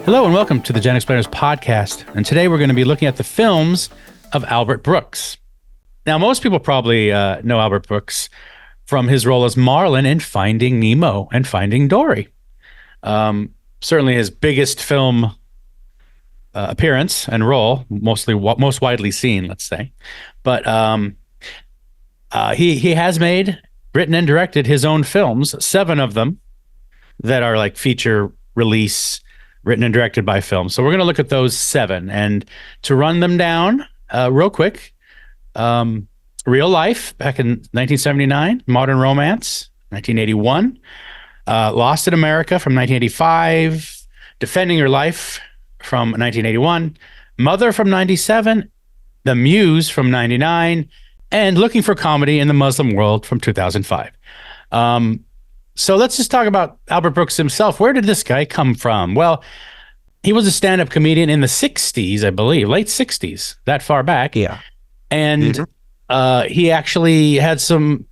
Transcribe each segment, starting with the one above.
Hello and welcome to the GenXplainers podcast. And today we're going to be looking at the films of Albert Brooks. Now, most people probably know Albert Brooks from his role as Marlin in Finding Nemo and Finding Dory. Certainly his biggest film appearance and role, most widely seen, let's say. But he has written and directed his own films, 7 of them that are like feature release, written and directed by film. So we're going to look at those 7. And to run them down real quick, Real Life back in 1979, Modern Romance, 1981, Lost in America from 1985, Defending Your Life from 1981, Mother from 97, The Muse from 99, and Looking for Comedy in the Muslim World from 2005. So let's just talk about Albert Brooks himself. Where did this guy come from? Well, he was a stand-up comedian in the 60s, I believe, late 60s, that far back. Yeah. And he actually had some,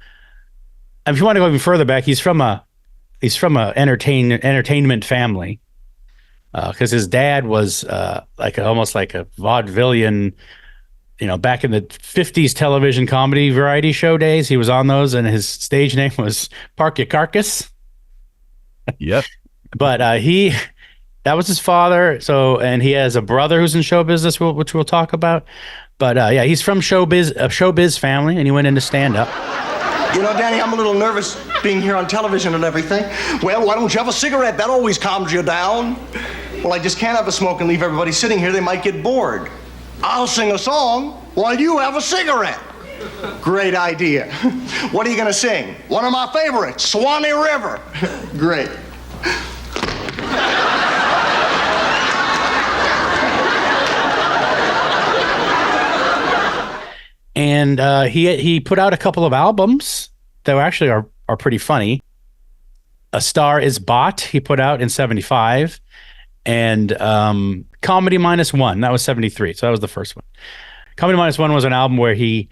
if you want to go even further back, he's from a entertainment family. Because his dad was almost like a vaudevillian, back in the 50s television comedy variety show days. He was on those, and his stage name was Park Ya Carcass. Yep. But that was his father. So, and he has a brother who's in show business, which we'll talk about. But yeah, he's from a showbiz family, and he went into stand-up. Danny, I'm a little nervous being here on television and everything. Well, why don't you have a cigarette? That always calms you down. Well, I just can't have a smoke and leave everybody sitting here. They might get bored. I'll sing a song while you have a cigarette. Great idea. What are you going to sing? One of my favorites, Swanee River. Great. And he put out a couple of albums that actually are pretty funny. A Star Is Bought, he put out in 75. And Comedy -1, that was 73. So that was the first one. Comedy -1 was an album where he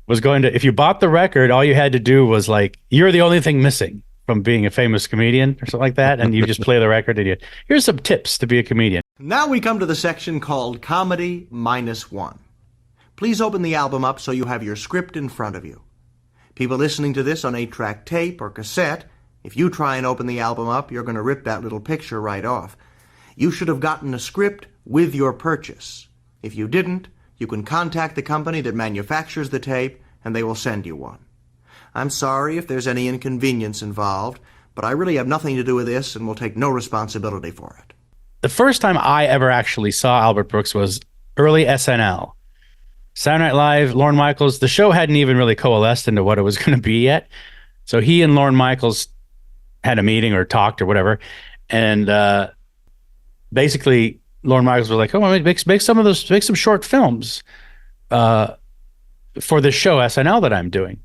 was going to, if you bought the record, all you had to do was like, you're the only thing missing from being a famous comedian or something like that. And you just play the record and here's some tips to be a comedian. Now we come to the section called Comedy -1. Please open the album up so you have your script in front of you. People listening to this on 8-track tape or cassette, if you try and open the album up, you're going to rip that little picture right off. You should have gotten a script with your purchase. If you didn't, you can contact the company that manufactures the tape, and they will send you one. I'm sorry if there's any inconvenience involved, but I really have nothing to do with this and will take no responsibility for it. The first time I ever actually saw Albert Brooks was early SNL. Saturday Night Live, Lorne Michaels. The show hadn't even really coalesced into what it was going to be yet. So he and Lorne Michaels had a meeting or talked or whatever, and basically, Lorne Michaels was like, "Oh, make some short films for this show SNL that I'm doing."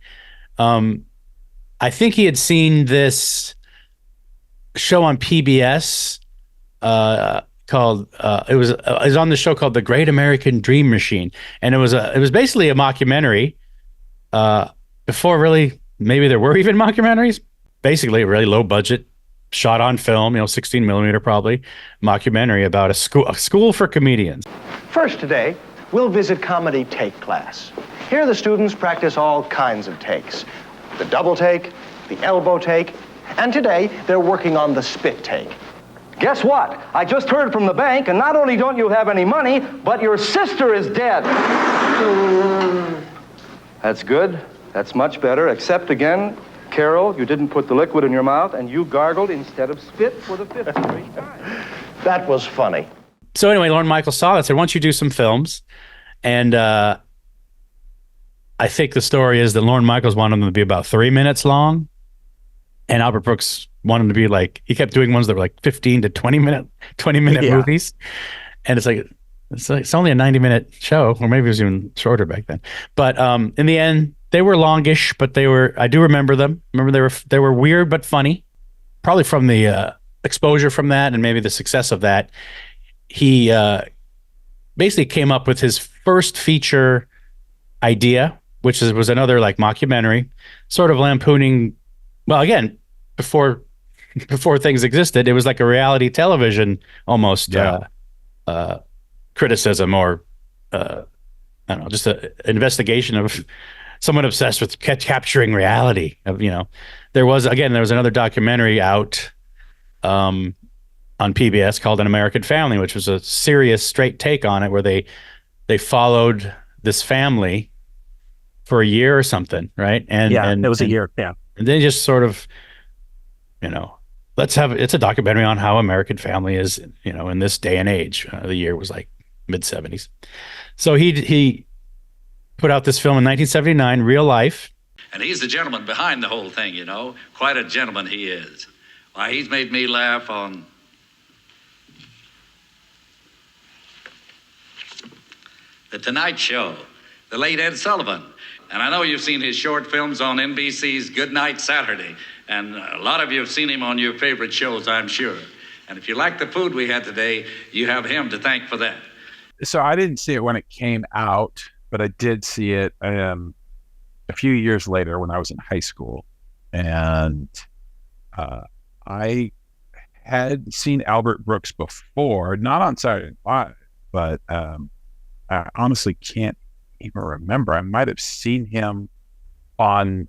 I think he had seen this show on PBS called it was on the show called The Great American Dream Machine, and it was basically a mockumentary. Before really, maybe there were even mockumentaries. Basically, a really low budget, shot on film, 16 millimeter probably, mockumentary about a school for comedians. First today, we'll visit comedy take class. Here the students practice all kinds of takes. The double take, the elbow take, and today they're working on the spit take. Guess what? I just heard from the bank, and not only don't you have any money, but your sister is dead. That's good. That's much better, except again, Carol, you didn't put the liquid in your mouth, and you gargled instead of spit for the 5th straight time. That was funny. So anyway, Lorne Michaels saw that, said, "Why don't you do some films?" And I think the story is that Lorne Michaels wanted them to be about 3 minutes long, and Albert Brooks wanted them to be like, he kept doing ones that were like 15 to 20 minute movies, and it's only a 90-minute show, or maybe it was even shorter back then. But in the end, they were longish, but I do remember them. They were weird but funny, probably from the exposure from that and maybe the success of that. He basically came up with his first feature idea, which was another like mockumentary, sort of lampooning, well, again, before before things existed, it was like a reality television almost criticism, or I don't know, just an investigation of someone obsessed with capturing reality. Of there was another documentary out on PBS called An American Family, which was a serious, straight take on it, where they followed this family for a year or something, right? And it was a year. Yeah, and they just sort of, it's a documentary on how American Family is, in this day and age. The year was like mid-70s. So he put out this film in 1979, Real Life. And he's the gentleman behind the whole thing, Quite a gentleman he is. Why, he's made me laugh on The Tonight Show, the late Ed Sullivan. And I know you've seen his short films on NBC's Good Night Saturday. And a lot of you have seen him on your favorite shows, I'm sure. And if you like the food we had today, you have him to thank for that. So I didn't see it when it came out, but I did see it a few years later when I was in high school. And I had seen Albert Brooks before, not on Saturday Night Live, but I honestly can't even remember. I might have seen him on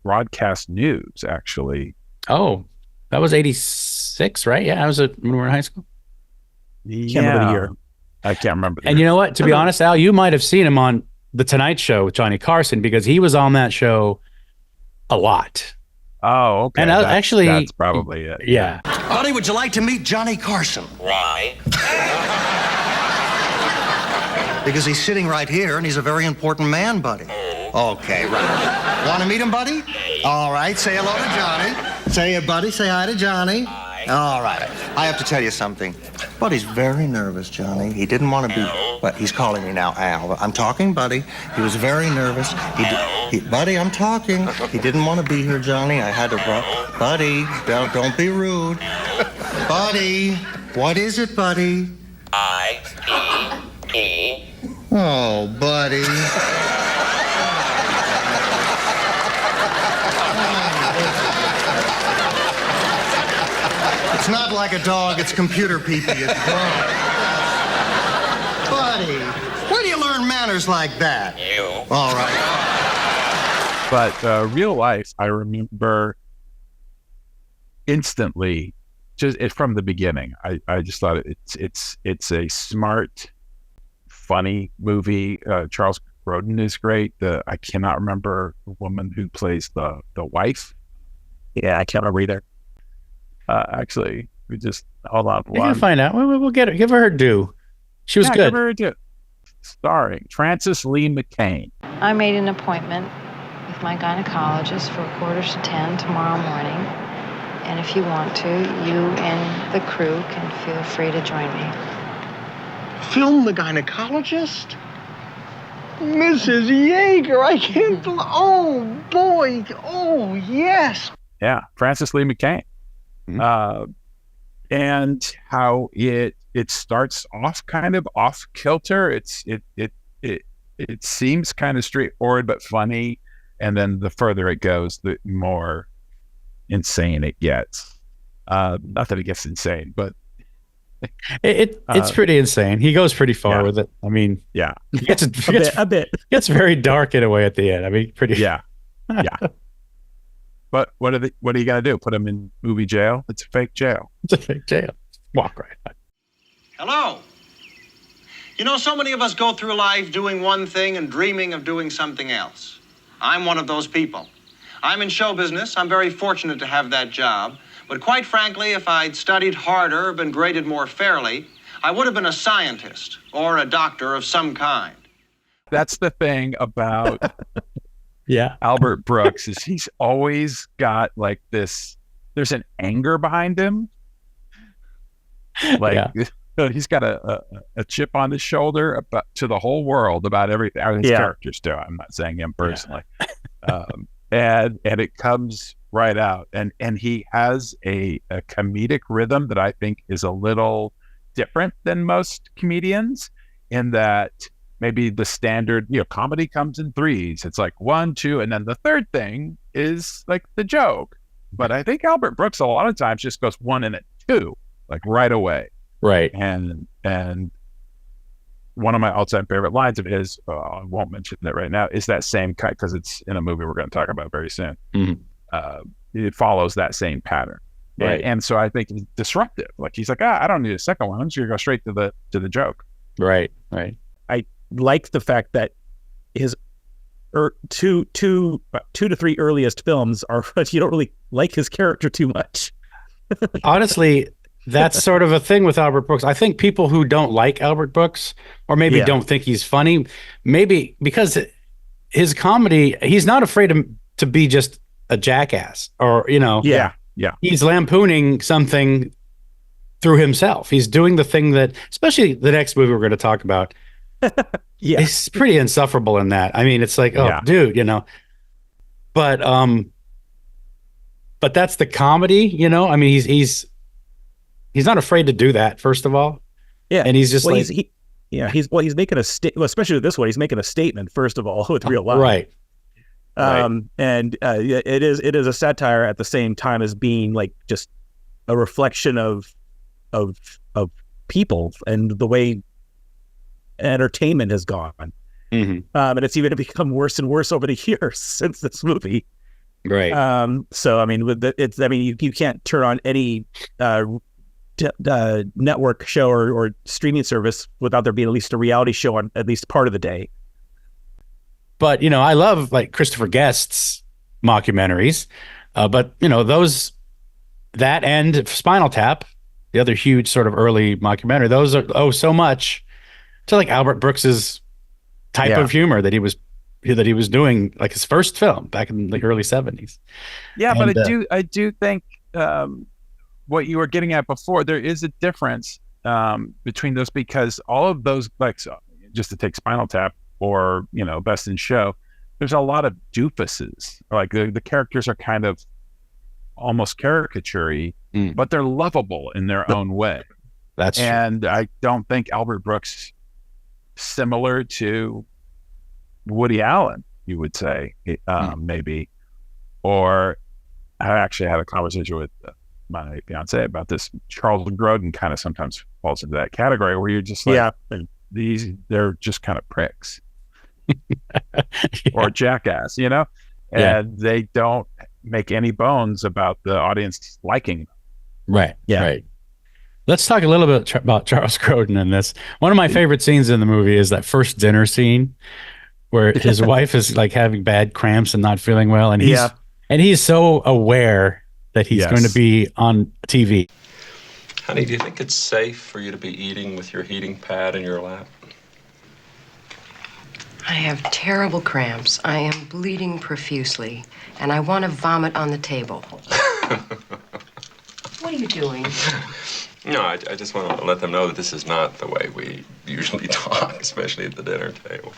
broadcast news, actually. Oh, that was 86, right? Yeah, when we were in high school. Can't remember the year. I can't remember. And you know what? To be honest, Al, you might have seen him on The Tonight Show with Johnny Carson, because he was on that show a lot. Oh, okay. And that's probably it. Yeah. Buddy, would you like to meet Johnny Carson? Why? Because he's sitting right here, and he's a very important man, buddy. Okay, right. Want to meet him, buddy? All right, say hello to Johnny. Say it, buddy. Say hi to Johnny. All right. I have to tell you something. Buddy's very nervous, Johnny. He didn't want to be... But he's calling me now, Al. I'm talking, buddy. He was very nervous. Buddy, I'm talking. He didn't want to be here, Johnny. I had to... Buddy, don't be rude. Buddy, what is it, buddy? I-P-P. Oh, buddy. It's not like a dog, it's computer pee-pee. It's grown. Buddy, where do you learn manners like that? You. All right. But Real Life, I remember instantly, just from the beginning. I just thought it's a smart, funny movie. Charles Grodin is great. I cannot remember the woman who plays the wife. Yeah, I can't remember either. Actually, we just hold on. You can find out. We'll get her. Give her her due. She was good. Give her her due. Starring Frances Lee McCain. I made an appointment with my gynecologist for 9:45 tomorrow morning. And if you want to, you and the crew can feel free to join me. Film the gynecologist? Mrs. Yeager, I can't believe... Oh, boy. Oh, yes. Yeah, Frances Lee McCain. Mm-hmm. And how it starts off kind of off kilter. It seems kind of straightforward but funny, and then the further it goes, the more insane it gets. Not that it gets insane, but it's pretty insane. He goes pretty far with it. I mean, yeah, a bit. Gets very dark in a way at the end. I mean, pretty. Yeah. But what are you gonna do? Put him in movie jail? It's a fake jail. It's a fake jail. Walk right by. Hello. You know, so many of us go through life doing one thing and dreaming of doing something else. I'm one of those people. I'm in show business. I'm very fortunate to have that job. But quite frankly, if I'd studied harder or been graded more fairly, I would have been a scientist or a doctor of some kind. That's the thing about yeah, Albert Brooks is he's always got like this. There's an anger behind him. Like he's got a chip on his shoulder about to the whole world about everything. His characters do. I'm not saying him personally. And it comes right out. And he has a comedic rhythm that I think is a little different than most comedians, in that maybe the standard, comedy comes in threes. It's like 1, 2, and then the third thing is like the joke. But I think Albert Brooks a lot of times just goes 1 and a 2, like right away. Right. And one of my all-time favorite lines of his, I won't mention it right now, is that same cut because it's in a movie we're going to talk about very soon. It follows that same pattern. Right. And so I think it's disruptive. Like he's like, I don't need a second one. I'm just going to go straight to the joke. Right. Right. I like the fact that his two to three earliest films are you don't really like his character too much. Honestly, that's sort of a thing with Albert Brooks. I think people who don't like Albert Brooks, or maybe don't think he's funny, maybe because his comedy, he's not afraid to be just a jackass, or Yeah. he's lampooning something through himself. He's doing the thing that, especially the next movie we're going to talk about. Yeah, He's pretty insufferable in that. I mean, it's like, dude, but that's the comedy, I mean, he's not afraid to do that, first of all. Yeah. And he's just he's making a statement, especially with this one, he's making a statement, first of all, with real life. Right. And it is a satire at the same time as being like just a reflection of people and the way entertainment has gone. And it's even become worse and worse over the years since this movie. Right. So I mean, you can't turn on any network show or streaming service without there being at least a reality show on at least part of the day. But I love like Christopher Guest's mockumentaries, but that and Spinal Tap, the other huge sort of early mockumentary, those are so much to like Albert Brooks's type of humor that he was doing, like his first film back in the early 70s. Yeah, and, but I do think what you were getting at before, there is a difference between those, because all of those, like, so, just to take Spinal Tap or Best in Show, there's a lot of doofuses. Like the characters are kind of almost caricature-y, but they're lovable in their own way. That's true. And I don't think Albert Brooks, similar to Woody Allen, you would say, maybe, or I actually had a conversation with my fiance about this. Charles Grodin kind of sometimes falls into that category where you're just like, they're just kind of pricks or jackass, and they don't make any bones about the audience liking them. Right. Yeah. Right. Let's talk a little bit about Charles Grodin in this. One of my favorite scenes in the movie is that first dinner scene where his wife is like having bad cramps and not feeling well, and he's so aware that he's going to be on TV. Honey, do you think it's safe for you to be eating with your heating pad in your lap? I have terrible cramps. I am bleeding profusely, and I want to vomit on the table. What are you doing? No, I just want to let them know that this is not the way we usually talk, especially at the dinner table.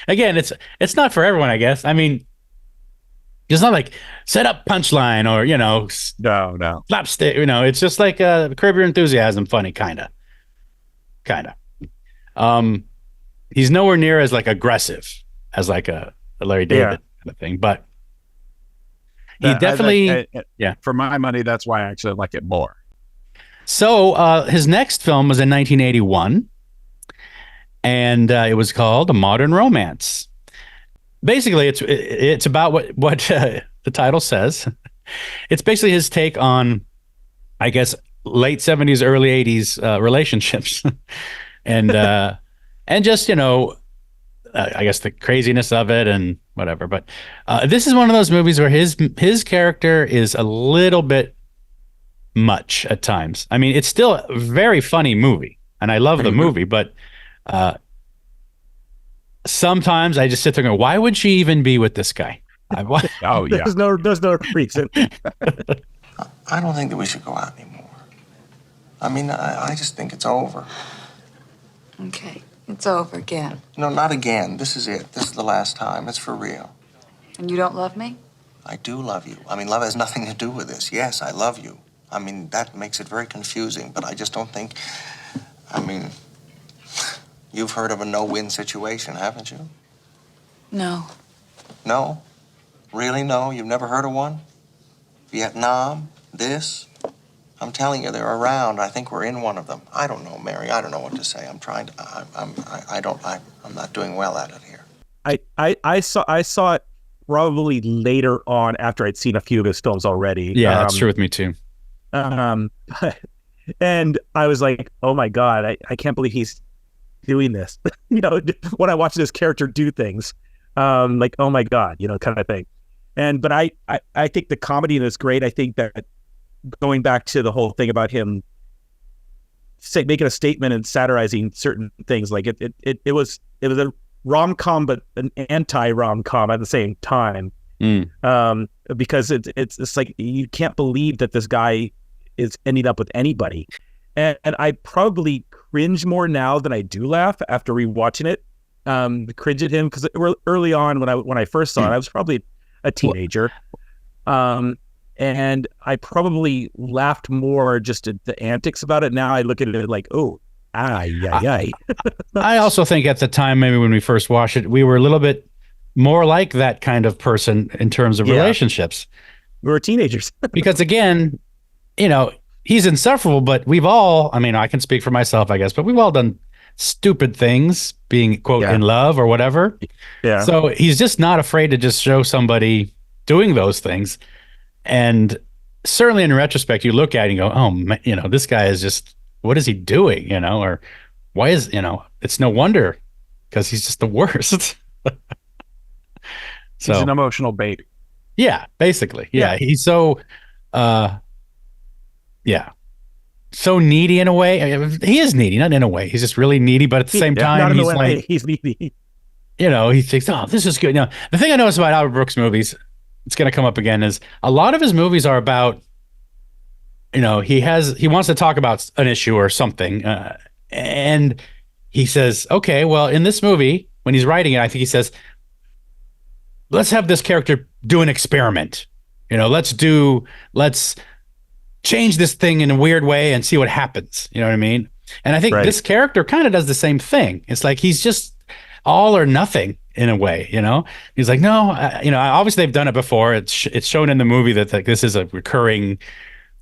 Again, it's not for everyone, I guess. I mean, it's not like set up punchline or no slapstick. It's just like Curb Your Enthusiasm, funny kind of. He's nowhere near as like aggressive as like a Larry David kind of thing, but he definitely. For my money, that's why I actually like it more. So his next film was in 1981, and it was called A Modern Romance. Basically, it's about what the title says. It's basically his take on, I guess, late 70s, early 80s relationships, and just I guess the craziness of it and whatever. But this is one of those movies where his character is a little bit much at times. I mean, it's still a very funny movie, and I love the movie, but sometimes I just sit there and go, why would she even be with this guy? There's no reason. I don't think that we should go out anymore. I mean, I just think it's over. Okay, it's over again. No, not again. This is it. This is the last time. It's for real. And you don't love me? I do love you. I mean, love has nothing to do with this. Yes, I love you. I mean, that makes it very confusing, but I just don't think, you've heard of a no-win situation, haven't you? No. No? Really, no? You've never heard of one? Vietnam, this. I'm telling you, they're around. I think we're in one of them. I don't know, Mary. I don't know what to say. I'm trying to. I'm not doing well at it here. I saw it probably later on after I'd seen a few of his films already. Yeah, that's true with me too. And I was like, oh my God, I can't believe he's doing this. When I watch this character do things, like, oh my God, kind of thing. But I think the comedy in this is great. I think that going back to the whole thing about him making a statement and satirizing certain things, like it was a rom-com, but an anti-rom-com at the same time. Because it's like, you can't believe that this guy is ending up with anybody. And I probably cringe more now than I do laugh after rewatching it. Cringe at him because early on when I first saw it, I was probably a teenager. And I probably laughed more just at the antics about it. Now I look at it like, oh, ay. I also think at the time, maybe when we first watched it, we were a little bit more like that kind of person in terms of relationships. We were teenagers. Because again, he's insufferable, but we've all, I can speak for myself, I guess, but we've all done stupid things, being, quote, in love or whatever. Yeah. So he's just not afraid to just show somebody doing those things. And certainly in retrospect, you look at it and go, oh, man, this guy is just, what is he doing? Or why is, it's no wonder, because he's just the worst. He's an emotional baby. Yeah, basically. Yeah. He's so, so needy in a way. He is needy, not in a way. He's just really needy, but at the same time, he's like, he's needy. He thinks, oh, this is good. The thing I notice about Albert Brooks movies, it's going to come up again, is a lot of his movies are about, he wants to talk about an issue or something. And he says, okay, well, in this movie, when he's writing it, I think he says, let's have this character do an experiment. Let's change this thing in a weird way and see what happens. You know what I mean? And I think this character kind of does the same thing. It's like, he's just all or nothing in a way, he's like, no, obviously they've done it before. It's shown in the movie that like, this is a recurring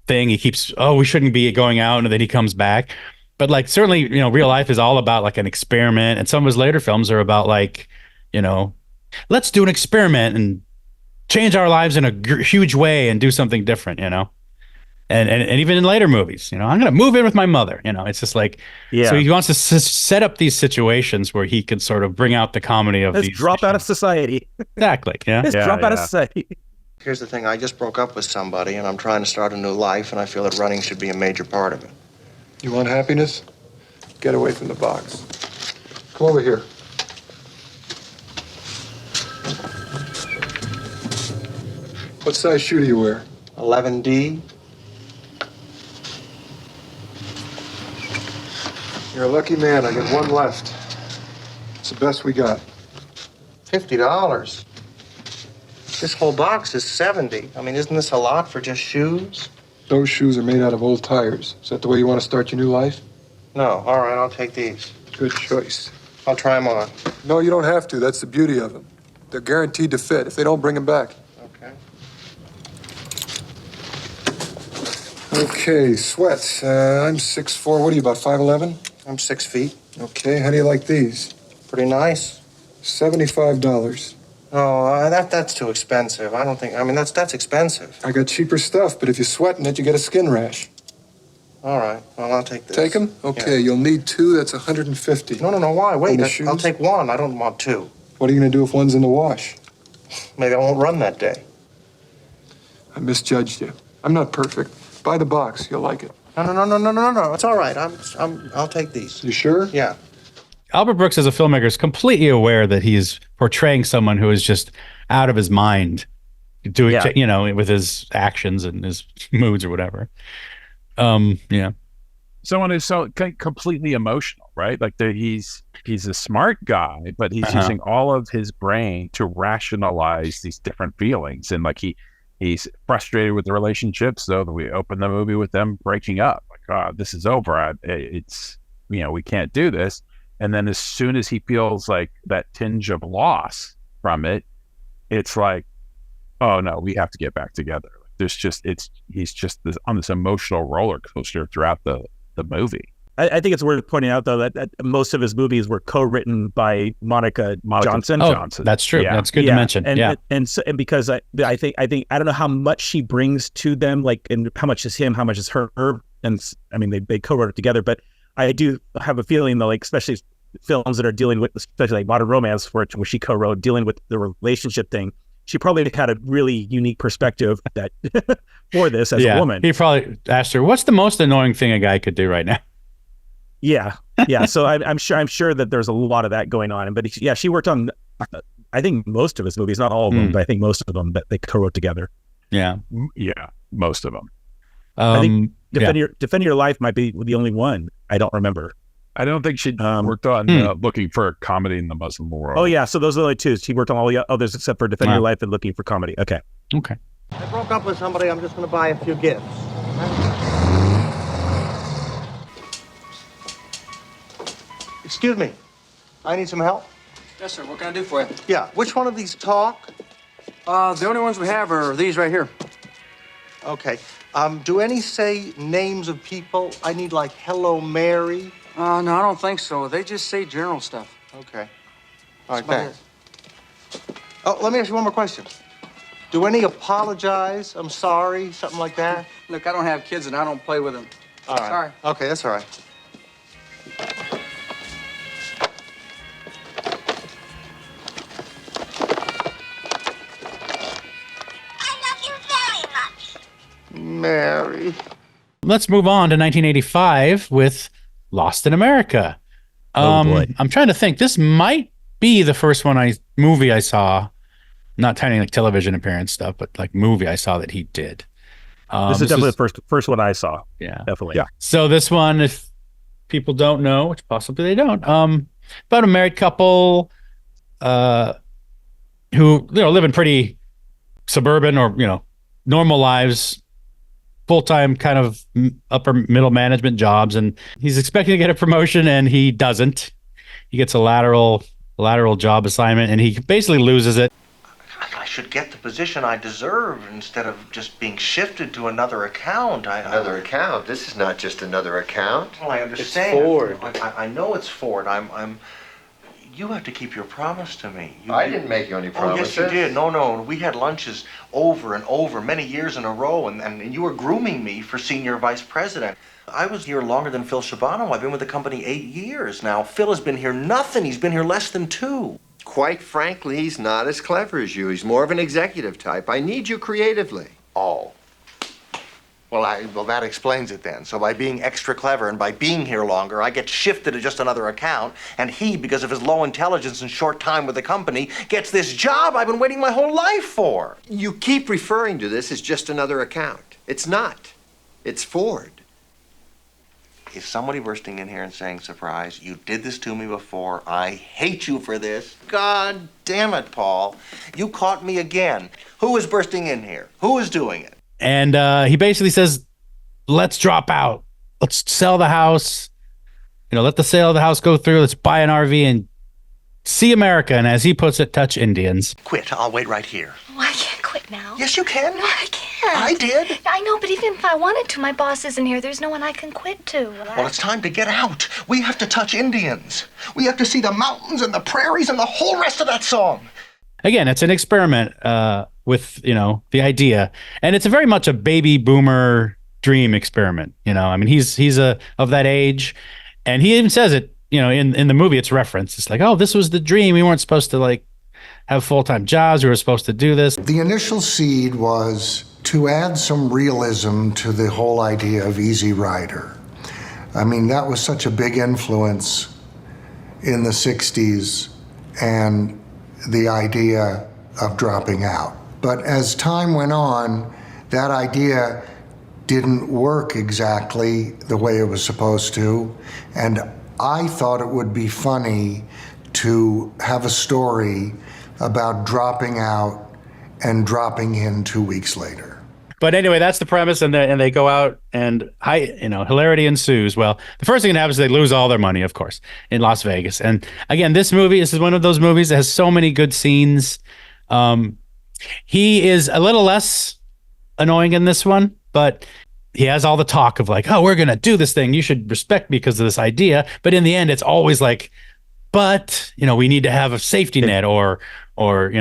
thing. He keeps, we shouldn't be going out. And then he comes back. But like, certainly, real life is all about like an experiment. And some of his later films are about like, let's do an experiment and change our lives in a huge way and do something different, And even in later movies, I'm going to move in with my mother. It's just like, so he wants to set up these situations where he can sort of bring out the comedy of Let's these. drop out of society. Exactly. Yeah. Let's drop out of society. Here's the thing. I just broke up with somebody, and I'm trying to start a new life, and I feel that running should be a major part of it. You want happiness? Get away from the box. Come over here. What size shoe do you wear? 11D. You're a lucky man. I got one left. It's the best we got. $50. This whole box is $70. Isn't this a lot for just shoes? Those shoes are made out of old tires. Is that the way you want to start your new life? No. All right, I'll take these. Good choice. I'll try them on. No, you don't have to. That's the beauty of them. They're guaranteed to fit. If they don't, bring them back. Okay. Okay, sweats. I'm 6'4". What are you, about 5'11"? I'm 6 feet. Okay, how do you like these? Pretty nice. $75. Oh, that's too expensive. I don't think. That's expensive. I got cheaper stuff, but if you sweat in it, you get a skin rash. All right. Well, I'll take this. Take them? Okay, you'll need two. That's $150. No. Why? Wait. And the shoes? I'll take one. I don't want two. What are you going to do if one's in the wash? Maybe I won't run that day. I misjudged you. I'm not perfect. Buy the box. You'll like it. No. It's all right. I'll take these. You sure? Yeah. Albert Brooks as a filmmaker is completely aware that he's portraying someone who is just out of his mind, doing, with his actions and his moods or whatever. Someone who's so completely emotional, right? Like he's a smart guy, but he's using all of his brain to rationalize these different feelings. And like he's frustrated with the relationship, so that we open the movie with them breaking up. Like, oh, this is over. It's we can't do this. And then as soon as he feels like that tinge of loss from it, it's like, oh no, we have to get back together. he's just on this emotional roller coaster throughout the movie. I think it's worth pointing out though that most of his movies were co-written by Monica Johnson. That's true. Yeah. That's good to mention. And because I think I don't know how much she brings to them, like, and how much is him, how much is her, and I mean they co-wrote it together. But I do have a feeling though, like especially films that are dealing with, especially like Modern Romance, where she co-wrote, dealing with the relationship thing, she probably had a really unique perspective that for this as a woman. He probably asked her, "What's the most annoying thing a guy could do right now?" Yeah. So I'm sure that there's a lot of that going on. But she worked on, I think most of his movies, not all of them, but I think most of them that they co-wrote together. Yeah, most of them. I think Defend Your Life might be the only one I don't remember. I don't think she worked on Looking for a Comedy in the Muslim World. Oh yeah, so those are the only two. She worked on all the others except for Defend Your Life and Looking for Comedy. Okay. I broke up with somebody. I'm just going to buy a few gifts. Excuse me. I need some help. Yes, sir. What can I do for you? Yeah. Which one of these talk? The only ones we have are these right here. Okay. Do any say names of people? I need like Hello Mary. No, I don't think so. They just say general stuff. Okay. All right, thanks. Oh, let me ask you one more question. Do any apologize? I'm sorry, something like that? Look, I don't have kids and I don't play with them. All right. Sorry. Okay, that's all right. Mary. Let's move on to 1985 with Lost in America. Boy. I'm trying to think. This might be the first movie I saw, not counting like television appearance stuff, but like movie I saw that he did. This is definitely the first one I saw. Yeah, definitely. Yeah. So this one, if people don't know, which possibly they don't, about a married couple who live in pretty suburban or normal lives, full-time kind of upper middle management jobs, and he's expecting to get a promotion and he doesn't. He gets a lateral job assignment and he basically loses it. I should get the position I deserve instead of just being shifted to another account. Another account? This is not just another account. Well, I understand. It's Ford. I know it's Ford. You have to keep your promise to me. I didn't make you any promises. Oh, yes, you did. No. We had lunches over and over, many years in a row, and you were grooming me for senior vice president. I was here longer than Phil Shabano. I've been with the company 8 years now. Phil has been here nothing. He's been here less than 2. Quite frankly, he's not as clever as you. He's more of an executive type. I need you creatively. Oh. Well, that explains it then. So by being extra clever and by being here longer, I get shifted to just another account, and he, because of his low intelligence and short time with the company, gets this job I've been waiting my whole life for. You keep referring to this as just another account. It's not. It's Ford. Is somebody bursting in here and saying, surprise, you did this to me before, I hate you for this? God damn it, Paul. You caught me again. Who is bursting in here? Who is doing it? And he basically says, let's drop out. Let's sell the house. Let the sale of the house go through. Let's buy an RV and see America. And as he puts it, touch Indians. Quit. I'll wait right here. Oh, I can't quit now. Yes, you can. No, I can't. I did. I know, but even if I wanted to, my boss isn't here. There's no one I can quit to. Well, it's time to get out. We have to touch Indians. We have to see the mountains and the prairies and the whole rest of that song. Again, it's an experiment with, the idea. And it's very much a baby boomer dream experiment. He's of that age. And he even says it, in the movie, it's referenced. It's like, oh, this was the dream. We weren't supposed to have full-time jobs. We were supposed to do this. The initial seed was to add some realism to the whole idea of Easy Rider. That was such a big influence in the 60s and the idea of dropping out. But as time went on, that idea didn't work exactly the way it was supposed to. And I thought it would be funny to have a story about dropping out and dropping in 2 weeks later. But anyway, that's the premise, and they go out, and hilarity ensues. Well, the first thing that happens is they lose all their money, of course, in Las Vegas. And again, this is one of those movies that has so many good scenes. He is a little less annoying in this one, but he has all the talk of like, oh, we're going to do this thing. You should respect me because of this idea. But in the end, it's always like, but, we need to have a safety net or when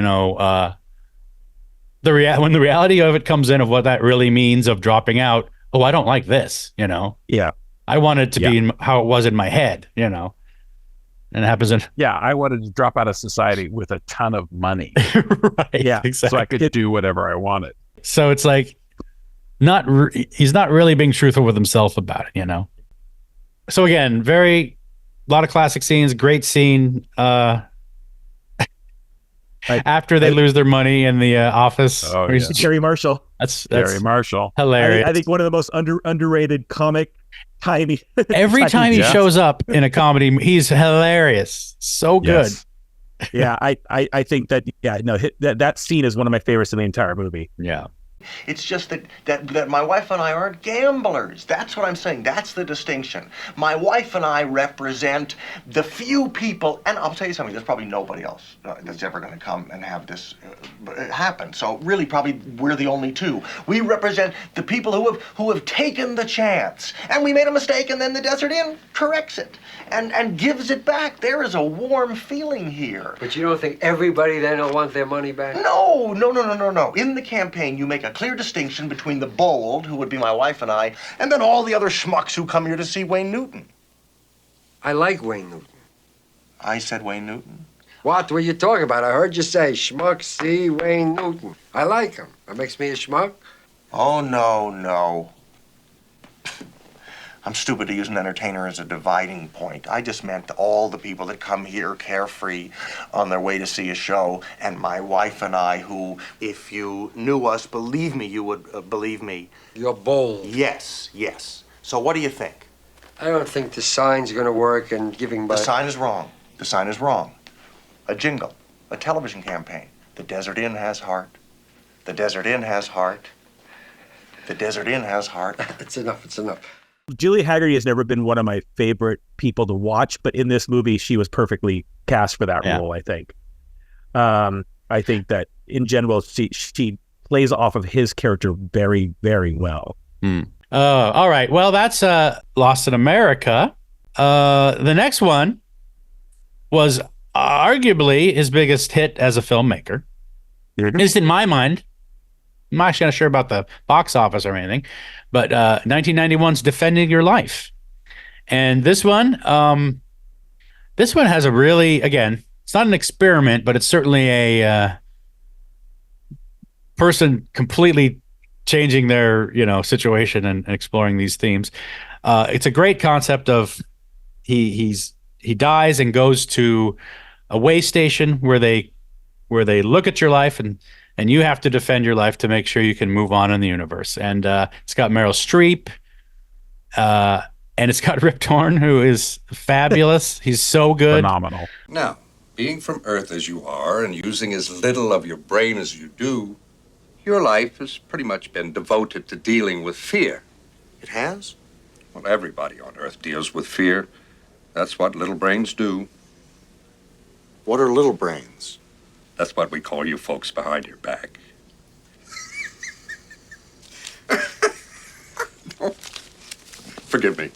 the reality of it comes in of what that really means of dropping out. Oh, I don't like this, Yeah. I want it to be how it was in my head, and it happens in. Yeah. I wanted to drop out of society with a ton of money. Right. Yeah, exactly. So I could do whatever I wanted. So it's like, he's not really being truthful with himself about it, So again, a lot of classic scenes, great scene. After they lose their money in the office. Oh, yeah. Gary Marshall. That's Gary Marshall. Hilarious. I think one of the most underrated comic tiny. Every time he shows up in a comedy, he's hilarious. So good. Yes. Yeah, I think that that scene is one of my favorites in the entire movie. Yeah. It's just that my wife and I aren't gamblers. That's what I'm saying. That's the distinction. My wife and I represent the few people, and I'll tell you something, there's probably nobody else that's ever going to come and have this happen. So really, probably we're the only two. We represent the people who have taken the chance, and we made a mistake, and then the Desert Inn corrects it and gives it back. There is a warm feeling here. But you don't think everybody then will want their money back? No. In the campaign, you make a clear distinction between the bold, who would be my wife and I, and then all the other schmucks who come here to see Wayne Newton. I like Wayne Newton. I said Wayne Newton? What were you talking about? I heard you say schmuck see Wayne Newton. I like him. That makes me a schmuck? Oh, no. I'm stupid to use an entertainer as a dividing point. I just meant all the people that come here carefree on their way to see a show, and my wife and I, who, if you knew us, believe me, you would believe me. You're bold. Yes. So what do you think? I don't think the sign's gonna work and giving by... The sign is wrong. A jingle, a television campaign. The Desert Inn has heart. The Desert Inn has heart. The Desert Inn has heart. It's enough. Julie Haggerty has never been one of my favorite people to watch, but in this movie, she was perfectly cast for that role, I think. I think that, in general, she plays off of his character very, very well. All right. Well, that's Lost in America. The next one was arguably his biggest hit as a filmmaker. At least in my mind. I'm actually not sure about the box office or anything, but 1991's Defending Your Life. And this one has a really, again, it's not an experiment, but it's certainly a person completely changing their, situation and exploring these themes. It's a great concept of he dies and goes to a way station where they look at your life and you have to defend your life to make sure you can move on in the universe. And it's got Meryl Streep, and it's got Rip Torn, who is fabulous. He's so good. Phenomenal. Now, being from Earth as you are and using as little of your brain as you do, your life has pretty much been devoted to dealing with fear. It has? Well, everybody on Earth deals with fear. That's what little brains do. What are little brains? That's what we call you folks behind your back. Forgive me.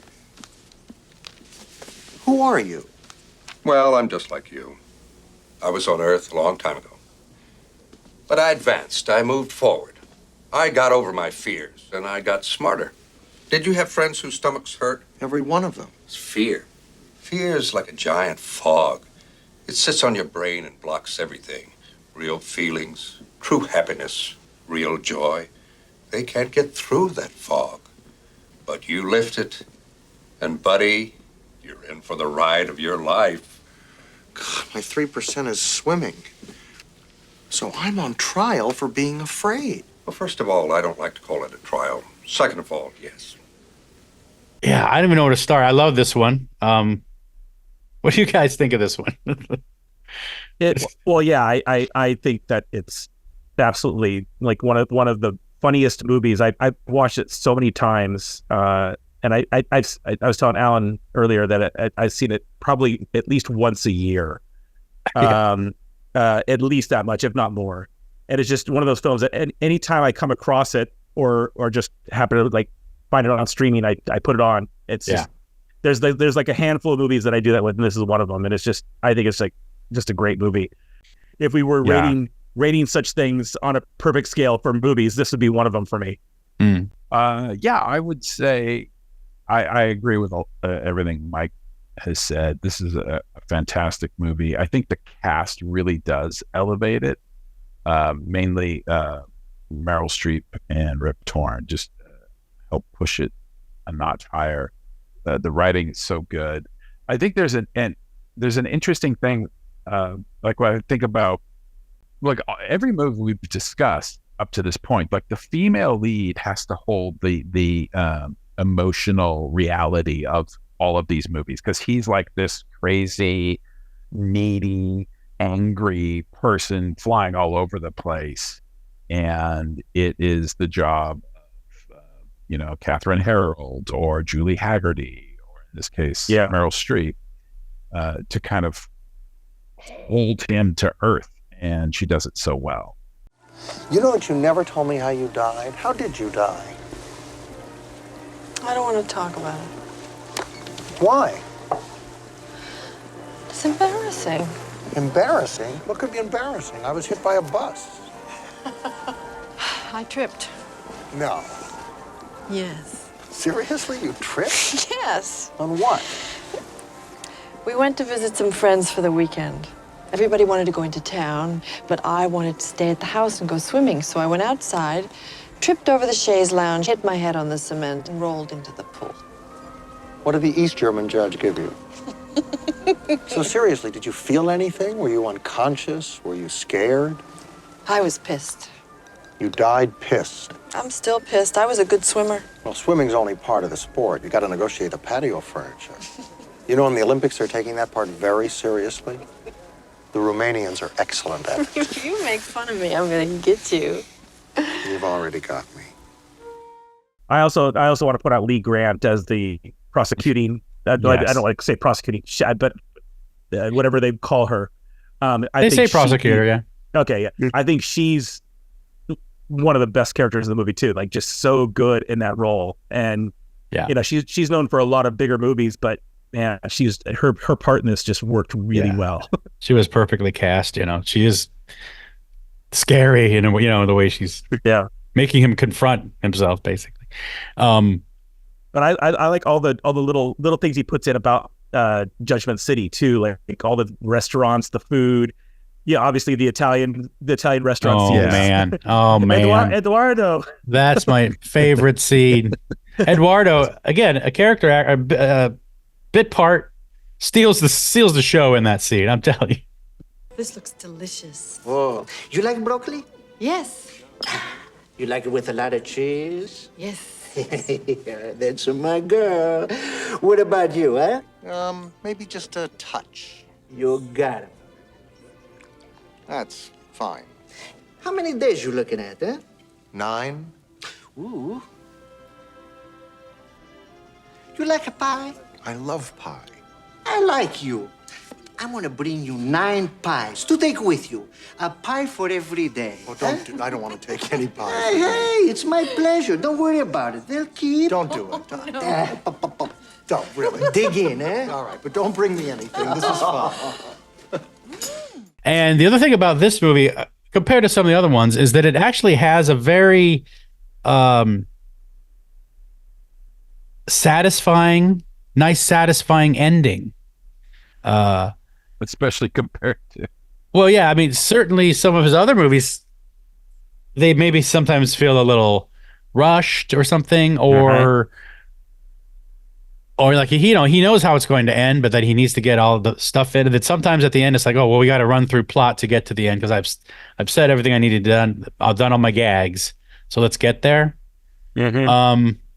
Who are you? Well, I'm just like you. I was on Earth a long time ago. But I advanced. I moved forward. I got over my fears, and I got smarter. Did you have friends whose stomachs hurt? Every one of them. It's fear. Fear is like a giant fog. It sits on your brain and blocks everything. Real feelings, true happiness, real joy. They can't get through that fog. But you lift it, and buddy, you're in for the ride of your life. God, my 3% is swimming. So I'm on trial for being afraid. Well, first of all, I don't like to call it a trial. Second of all, yes. Yeah, I don't even know where to start. I love this one. What do you guys think of this one? I think that it's absolutely like one of the funniest movies. I've watched it so many times, and I was telling Alan earlier that I've seen it probably at least once a year, at least that much, if not more. And it's just one of those films that anytime I come across it, or just happen to like find it on streaming, I put it on. It's just, there's like a handful of movies that I do that with, and this is one of them. And it's just, I think it's like just a great movie. If we were rating such things on a perfect scale for movies, this would be one of them for me. I would say I agree with everything Mike has said. This is a fantastic movie. I think the cast really does elevate it. Mainly Meryl Streep and Rip Torn just help push it a notch higher. The writing is so good. I think there's an interesting thing, like when I think about, like every movie we've discussed up to this point, like the female lead has to hold the emotional reality of all of these movies, because he's like this crazy, needy, angry person flying all over the place, and it is the job of Catherine Harold or Julie Haggerty, or in this case Meryl Streep, to kind of hold him to earth, and she does it so well. You know what? You never told me how you died. How did you die? I don't want to talk about it. Why? It's embarrassing. Embarrassing? What could be embarrassing? I was hit by a bus. I tripped. No. Yes. Seriously? You tripped? Yes. On what? We went to visit some friends for the weekend. Everybody wanted to go into town, but I wanted to stay at the house and go swimming, so I went outside, tripped over the chaise lounge, hit my head on the cement, and rolled into the pool. What did the East German judge give you? So seriously, did you feel anything? Were you unconscious? Were you scared? I was pissed. You died pissed. I'm still pissed. I was a good swimmer. Well, swimming's only part of the sport. You got to negotiate the patio furniture. You know, in the Olympics, they're taking that part very seriously. The Romanians are excellent at it. If you make fun of me, I'm gonna get you. You've already got me. I also want to put out Lee Grant as the prosecuting. I don't like to say prosecuting, but whatever they call her. They say prosecutor, yeah. Okay, yeah. I think she's one of the best characters in the movie too. Like, just so good in that role, and she's known for a lot of bigger movies, but man, her part in this just worked really well. She was perfectly cast. She is scary, and the way she's making him confront himself, basically. But I like all the little things he puts in about Judgment City too, like all the restaurants, the food. Yeah, obviously the Italian restaurants. Oh man, Eduardo. That's my favorite scene. Eduardo, again, a character, bit part, steals the show in that scene. I'm telling you. This looks delicious. Oh, you like broccoli? Yes. You like it with a lot of cheese? Yes. That's my girl. What about you, huh? Maybe just a touch. You got it. That's fine. How many days you looking at, huh? 9. Ooh. You like a pie? I love pie. I like you. I'm gonna bring you 9 pies to take with you. A pie for every day. Oh, I don't want to take any pie. Hey, it's my pleasure. Don't worry about it. They'll keep. Don't do it. Don't really. Dig in, eh? All right, but don't bring me anything. This is fun. And the other thing about this movie, compared to some of the other ones, is that it actually has a very satisfying ending. Especially compared to. Well, yeah, I mean, certainly some of his other movies, they maybe sometimes feel a little rushed or something, or like he knows how it's going to end, but that he needs to get all the stuff in. And that sometimes at the end it's like, oh well, we got to run through plot to get to the end because I've said everything I needed done. I've done all my gags, so let's get there.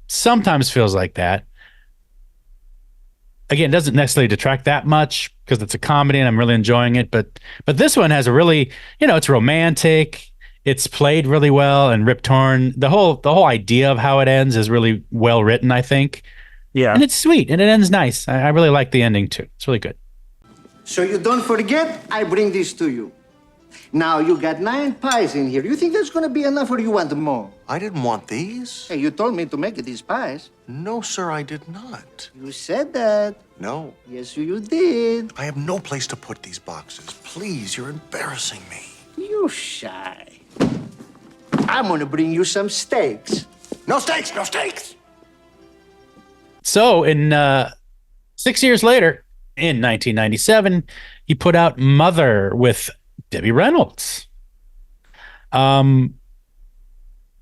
Sometimes feels like that. Again, it doesn't necessarily detract that much because it's a comedy and I'm really enjoying it. But this one has a really, it's romantic. It's played really well, and Rip Torn, the whole idea of how it ends is really well written, I think. Yeah. And it's sweet and it ends nice. I really like the ending too. It's really good. So you don't forget, I bring this to you. Now you got 9 pies in here. You think that's gonna be enough or you want more? I didn't want these. Hey, you told me to make these pies. No, sir, I did not. You said that. No. Yes, you did. I have no place to put these boxes. Please, you're embarrassing me. You shy. I'm gonna bring you some steaks. No steaks, no steaks! So in 6 years later, in 1997, he put out Mother with Debbie Reynolds. And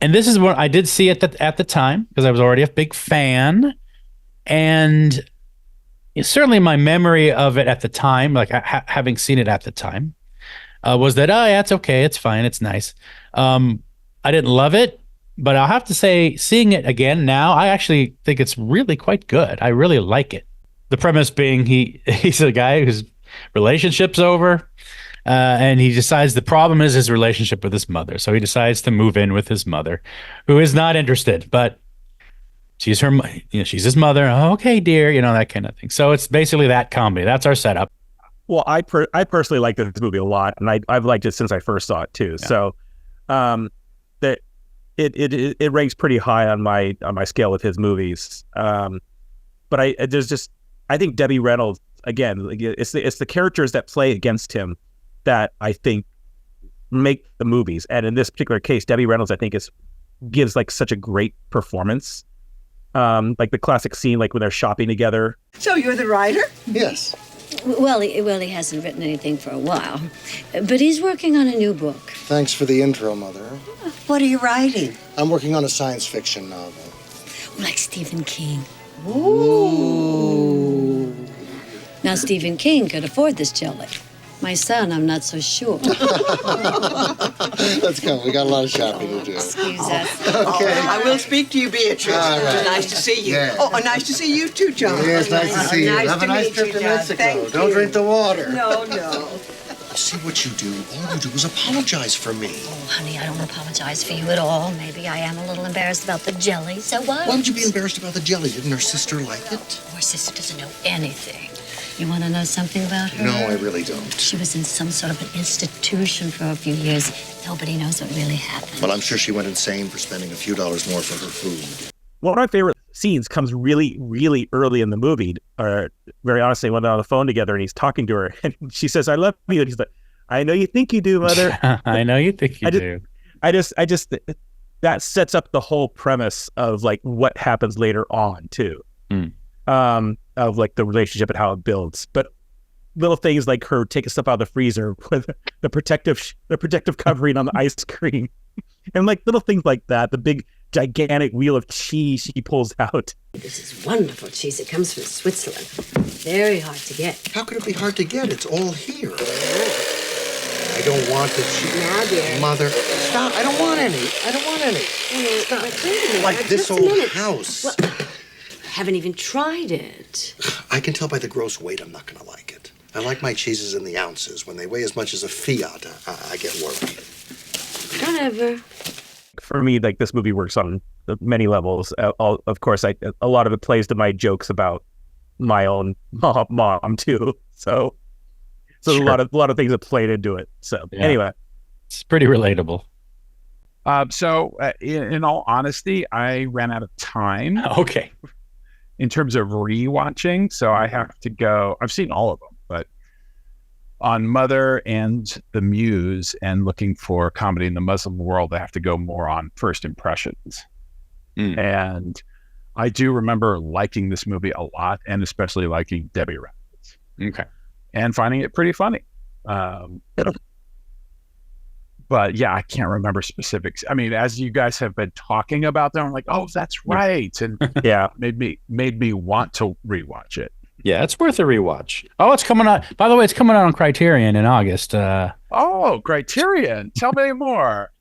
this is what I did see at the time because I was already a big fan, and certainly my memory of it at the time, like having seen it at the time, was that yeah, it's okay, it's fine, it's nice. I didn't love it, but I'll have to say, seeing it again now, I actually think it's really quite good. I really like it. The premise being he's a guy whose relationship's over. And he decides the problem is his relationship with his mother. So he decides to move in with his mother, who is not interested, but she's she's his mother. Oh, okay, dear, that kind of thing. So it's basically that comedy. That's our setup. Well, I personally like this movie a lot, and I've liked it since I first saw it too. Yeah. So, that it ranks pretty high on my scale with his movies. But I think Debbie Reynolds, again, it's the characters that play against him that I think make the movies. And in this particular case, Debbie Reynolds, I think, gives like such a great performance. Like the classic scene, like when they're shopping together. So you're the writer? Yes. Well, he hasn't written anything for a while, but he's working on a new book. Thanks for the intro, Mother. What are you writing? I'm working on a science fiction novel. Like Stephen King. Ooh. Now, Stephen King could afford this jelly. My son, I'm not so sure. Let's go. We got a lot of shopping to do. Excuse us. Okay. I will speak to you, Beatrice. All right. Nice to see you. Yeah. Oh, nice to see you too, John. Yes, nice to see you. Nice Have to a nice meet trip you, to John. Mexico. Thank Don't you. drink the water. No. See what you do. All you do is apologize for me. Oh, honey, I don't apologize for you at all. Maybe I am a little embarrassed about the jelly, so what? Why would you be embarrassed about the jelly? Didn't her sister like it? Our sister doesn't know anything. You want to know something about her? No, I really don't. She was in some sort of an institution for a few years. Nobody knows what really happened. Well, I'm sure she went insane for spending a few dollars more for her food. One of my favorite scenes comes really, really early in the movie. Or very honestly, when they're on the phone together and he's talking to her, and she says, "I love you," and he's like, "I know you think you do, Mother." I know you think you do. I just that sets up the whole premise of like what happens later on too. Of like the relationship and how it builds. But little things like her taking stuff out of the freezer with the protective covering on the ice cream, and like little things like that. The big gigantic wheel of cheese she pulls out. This is wonderful cheese. It comes from Switzerland. Very hard to get. How could it be hard to get? It's all here. I don't want the cheese. Now, dear. Mother, stop. I don't want any. Stop. Like this old house. Well, I haven't even tried it. I can tell by the gross weight I'm not going to like it. I like my cheeses in the ounces. When they weigh as much as a Fiat, I get worried. Whatever. For me, like this movie works on many levels. Of course, a lot of it plays to my jokes about my own mom too. So sure. a lot of things that played into it. So Anyway, it's pretty relatable. So in all honesty, I ran out of time. Okay. In terms of rewatching, so I have to go. I've seen all of them, but on Mother and The Muse and looking for comedy in the Muslim world, I have to go more on first impressions. And I do remember liking this movie a lot, and especially liking Debbie Reynolds. Okay. And finding it pretty funny. But yeah, I can't remember specifics. I mean, as you guys have been talking about them, I'm like, oh, that's right. And yeah, made me want to rewatch it. Yeah, it's worth a rewatch. Oh, it's coming out. By the way, it's coming out on Criterion in August. Oh, Criterion. Tell me more.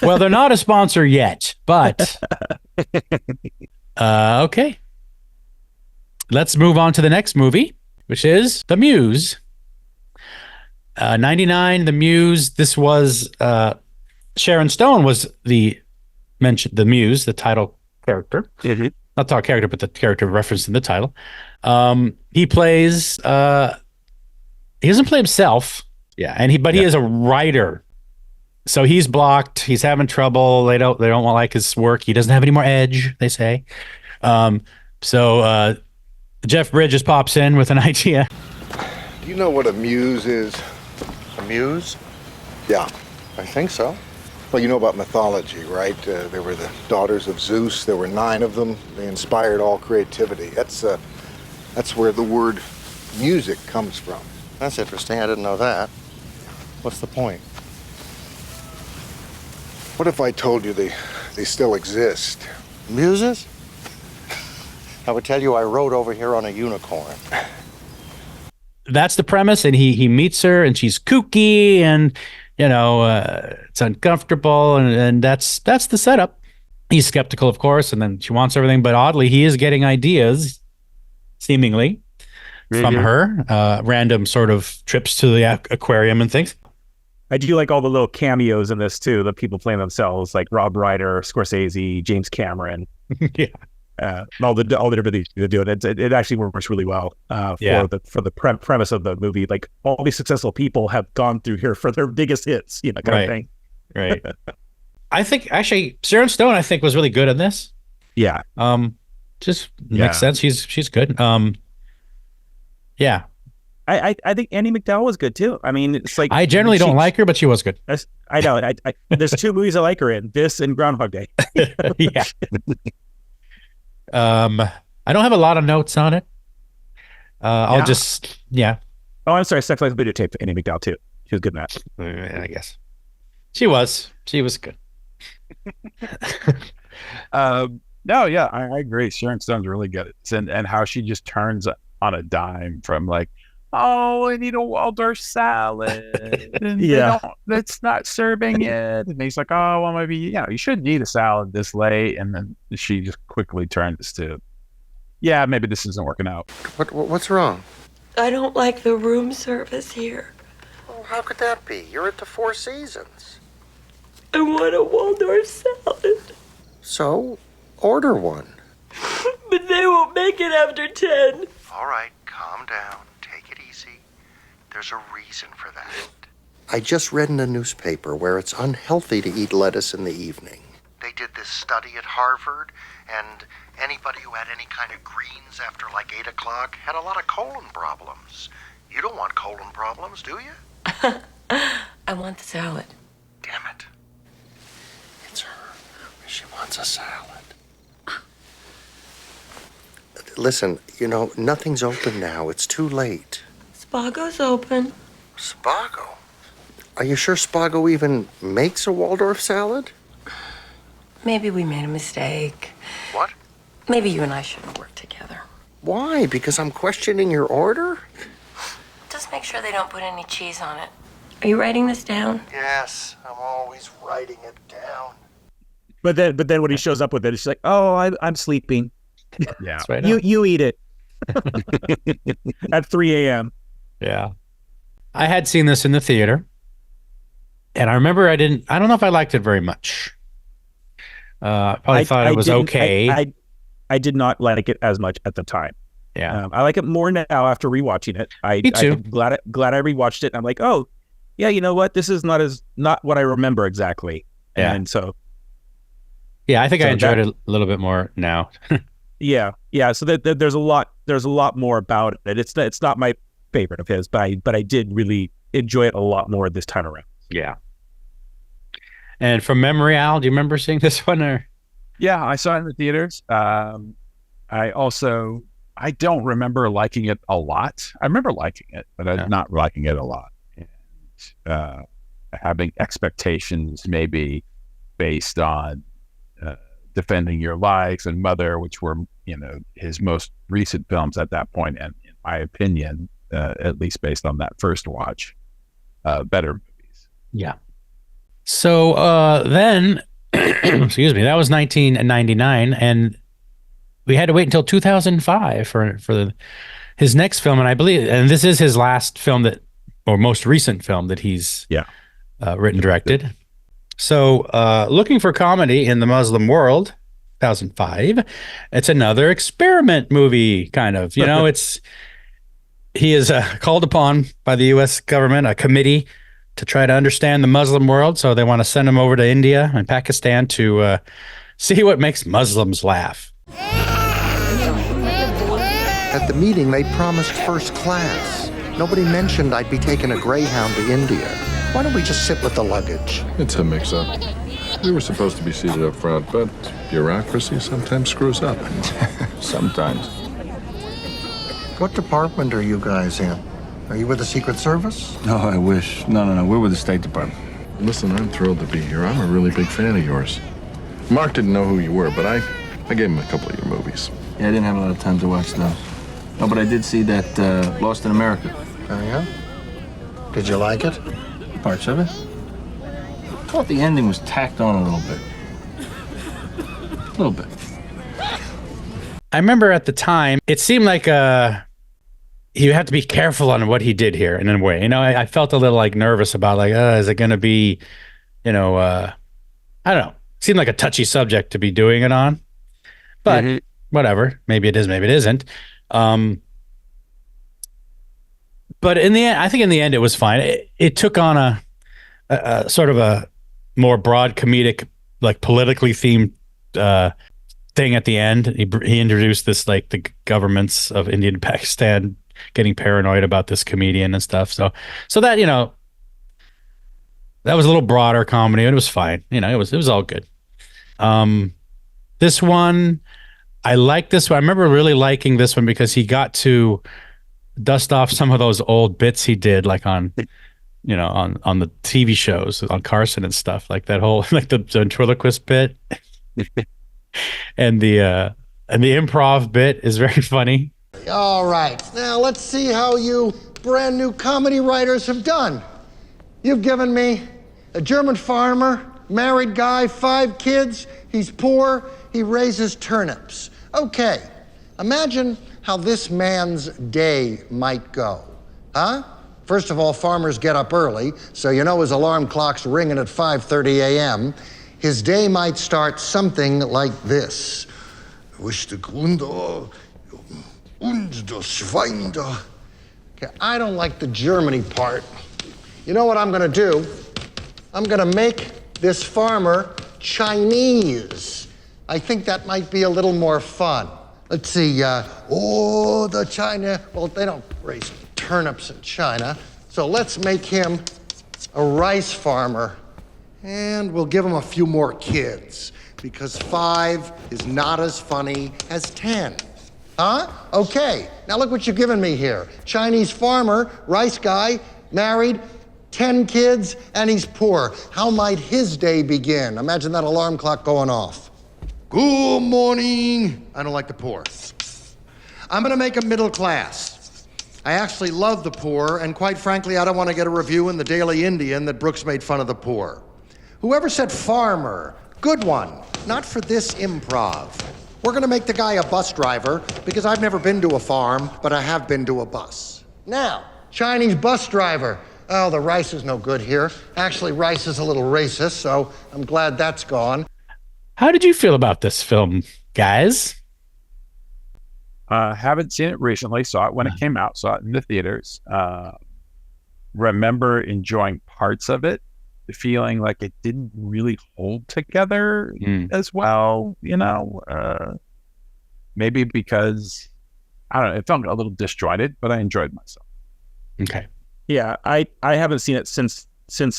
Well, they're not a sponsor yet, but okay. Let's move on to the next movie, which is The Muse. 99, The Muse. This was Sharon Stone was the Muse, the title character. Mm-hmm. Not the character, but the character referenced in the title. He plays. He doesn't play himself. Yeah, and he is a writer. So he's blocked. He's having trouble. They don't like his work. He doesn't have any more edge, they say. So Jeff Bridges pops in with an idea. Do you know what a muse is? A muse? Yeah, I think so. Well, you know about mythology, right? They were the daughters of Zeus. There were 9 of them. They inspired all creativity. That's where the word music comes from. That's interesting. I didn't know that. What's the point? What if I told you they still exist? Muses? I would tell you I rode over here on a unicorn. That's the premise, and he meets her, and she's kooky, and it's uncomfortable, and that's the setup. He's skeptical, of course, and then she wants everything, but oddly, he is getting ideas, seemingly, from her. Random sort of trips to the aquarium and things. I do like all the little cameos in this too. The people playing themselves, like Rob Reiner, Scorsese, James Cameron. Yeah, all the different things they do. It actually works really well for the premise of the movie. Like all these successful people have gone through here for their biggest hits, kind of thing. Right. I think actually Sharon Stone, I think, was really good in this. Yeah. Just makes sense. She's good. Yeah. I think Andie MacDowell was good too. I mean, it's like I generally don't like her, but she was good. I know. There's 2 movies I like her in: this and Groundhog Day. Yeah. I don't have a lot of notes on it. I'll just Oh, I'm sorry. Sex Life Videotape for Andie MacDowell too. She was good in that. I guess she was good. No, yeah, I agree. Sharon Stone's really good. And how she just turns on a dime from like, oh, I need a Waldorf salad. And that's not serving it. And he's like, oh, well, maybe, you shouldn't eat a salad this late. And then she just quickly turns to, yeah, maybe this isn't working out. What's wrong? I don't like the room service here. Oh, how could that be? You're at the Four Seasons. I want a Waldorf salad. So, order one. But they won't make it after 10. All right, calm down. Take it easy. There's a reason for that. I just read in a newspaper where it's unhealthy to eat lettuce in the evening. They did this study at Harvard, and anybody who had any kind of greens after like 8 o'clock had a lot of colon problems. You don't want colon problems, do you? I want the salad. Damn it. It's her. She wants a salad. Listen, nothing's open now. It's too late. Spago's open. Spago? Are you sure Spago even makes a Waldorf salad? Maybe we made a mistake. What? Maybe you and I shouldn't work together. Why? Because I'm questioning your order? Just make sure they don't put any cheese on it. Are you writing this down? Yes, I'm always writing it down. But then when he shows up with it, it's like, oh, I'm sleeping. Yeah. Right you eat it at 3 a.m. Yeah. I had seen this in the theater, and I remember I don't know if I liked it very much. Probably thought it was okay. I did not like it as much at the time. Yeah. I like it more now after rewatching it. Me too. I'm glad I rewatched it. And I'm like, oh, yeah, you know what? This is not what I remember exactly. Yeah. And so. Yeah, I think I enjoyed it a little bit more now. Yeah. So there's a lot more about it. It's not my favorite of his, but I did really enjoy it a lot more this time around. Yeah. And from memory, Al, do you remember seeing this one? Or yeah, I saw it in the theaters. I don't remember liking it a lot. I remember liking it, but I'm not liking it a lot. And having expectations maybe based on Defending Your Lives and Mother, which were, his most recent films at that point, and in my opinion, at least based on that first watch, better movies. Yeah. So then, excuse me, that was 1999, and we had to wait until 2005 for his next film, and I believe, and this is his last film or most recent film that he's written, directed. So, Looking for Comedy in the Muslim World, 2005. It's another experiment movie, kind of. It's he is called upon by the U.S. government, a committee, to try to understand the Muslim world. So they want to send him over to India and Pakistan to see what makes Muslims laugh. At the meeting, they promised first class. Nobody mentioned I'd be taking a Greyhound to India. Why don't we just sit with the luggage? It's a mix-up. We were supposed to be seated up front, but bureaucracy sometimes screws up. Sometimes. What department are you guys in? Are you with the Secret Service? No, I wish. No. We're with the State Department. Listen, I'm thrilled to be here. I'm a really big fan of yours. Mark didn't know who you were, but I gave him a couple of your movies. Yeah, I didn't have a lot of time to watch those. No, but I did see that Lost in America. Oh, yeah? Did you like it? Parts of it. I thought the ending was tacked on a little bit. A little bit. I remember at the time, it seemed like you have to be careful on what he did here in a way. You know, I felt a little like nervous about like, is it going to be, I don't know. It seemed like a touchy subject to be doing it on. But whatever. Maybe it is, maybe it isn't. But in the end, I think in the end it was fine. It took on a sort of a more broad comedic, like politically themed thing at the end. He introduced this, like the governments of India and Pakistan getting paranoid about this comedian and stuff. So that, that was a little broader comedy and it was fine. It was all good. This one, I like this one. I remember really liking this one because he got to dust off some of those old bits he did, like on the TV shows, on Carson and stuff, like that whole, like the ventriloquist bit and the improv bit is very funny. All right, now let's see how you brand new comedy writers have done. You've given me a German farmer, married guy, 5 kids, he's poor, he raises turnips. Okay, imagine how this man's day might go, huh? First of all, farmers get up early, so his alarm clock's ringing at 5:30 a.m. His day might start something like this. Okay, I don't like the Germany part. You know what I'm gonna do? I'm gonna make this farmer Chinese. I think that might be a little more fun. Let's see, the China, well, they don't raise turnips in China, so let's make him a rice farmer. And we'll give him a few more kids, because 5 is not as funny as 10. Huh? Okay, now look what you've given me here. Chinese farmer, rice guy, married, 10 kids, and he's poor. How might his day begin? Imagine that alarm clock going off. Good morning. I don't like the poor. I'm gonna make a middle class. I actually love the poor, and quite frankly, I don't want to get a review in the Daily Indian that Brooks made fun of the poor. Whoever said farmer, good one. Not for this improv. We're gonna make the guy a bus driver, because I've never been to a farm, but I have been to a bus. Now, Chinese bus driver. Oh, the rice is no good here. Actually, rice is a little racist, so I'm glad that's gone. How did you feel about this film, guys? Haven't seen it recently. Saw it when it came out. Saw it in the theaters. Remember enjoying parts of it, feeling like it didn't really hold together as well. Maybe because I don't know. It felt a little disjointed, but I enjoyed myself. Okay. Yeah, I haven't seen it since